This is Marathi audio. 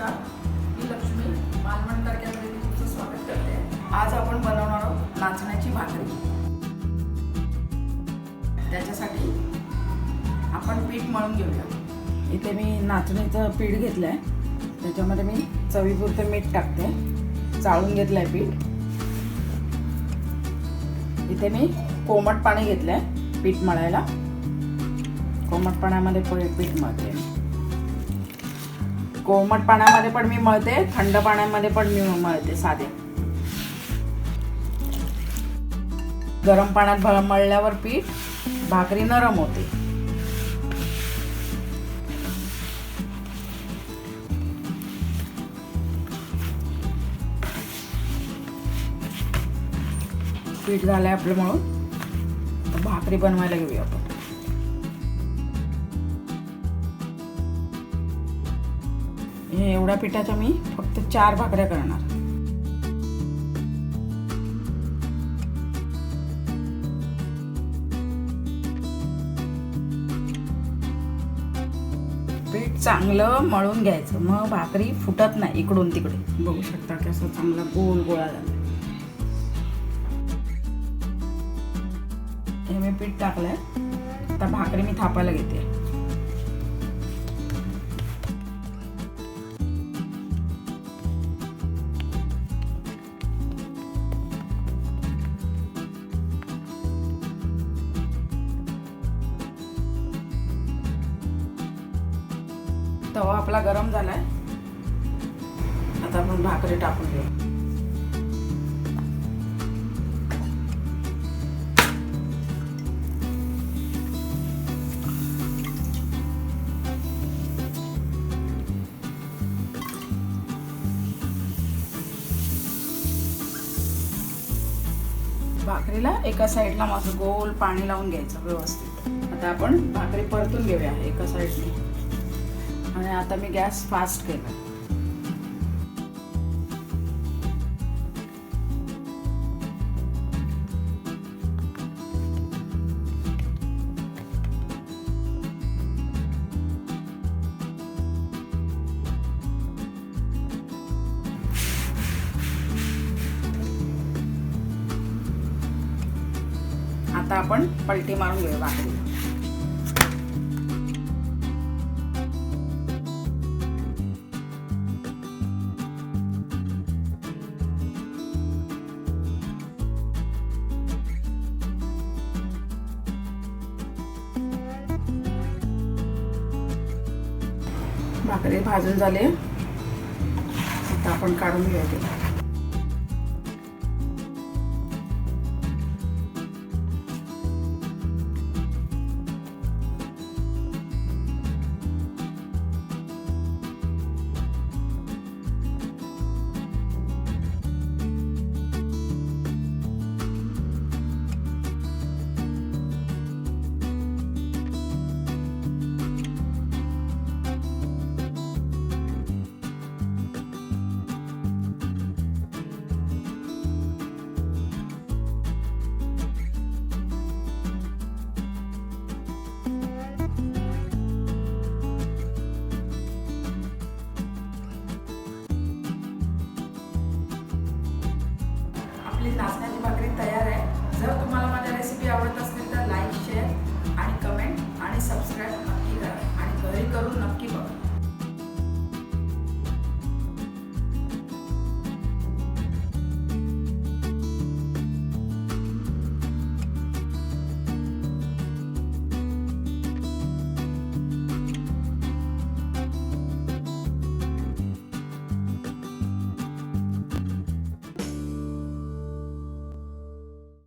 नमस्कार, मी लक्ष्मी मालवण तडक्यामध्ये तुमचं स्वागत करते। आज आपण बनवणार आहोत नाचण्याची भाकरी। त्याच्यासाठी आपण पीठ मळून घेऊया। इथे मी नाचणीचं पीठ घेतलंय, त्याच्यामध्ये मी चवीपुरतं मीठ टाकते, चाळून घेतलंय पीठ। इथे मी कोमट पाणी घेतलंय पीठ मळायला। कोमट पाण्यामध्ये पीठ मळते। कोमट पाण्यामध्ये पण मी मळते, थंड पाण्यामध्ये पण मी मळते साधे। गरम पाण्यात मळल्यावर पीठ भाकरी नरम होते। पीठ झालंय आपलं मळून, भाकरी बनवायला घेऊया आपण। एवढ्या पिठाच्या मी फक्त 4 भाकऱ्या करणार। पीठ चांगलं मळून घ्यायचं, मग भाकरी फुटत नाही इकडून तिकडे। बघू शकता कसं चांगला गोल गोळा झाला। हे मी पीठ टाकलंय, आता भाकरी मी थापायला घेते। तवा आपला गरम झालाय, आता आपण भाकरी टाकून घेऊ। भाकरीला एका साईडला असं गोल पाणी लावून घ्यायचं व्यवस्थित। आता आपण भाकरी परतून घेऊया एका साईडने, आणि आता मी गॅस फास्ट केला। आता आपण पलटी मारून घेऊया भाकरी। भाकरी भाजून झाले, आता आपण काढून घेऊया।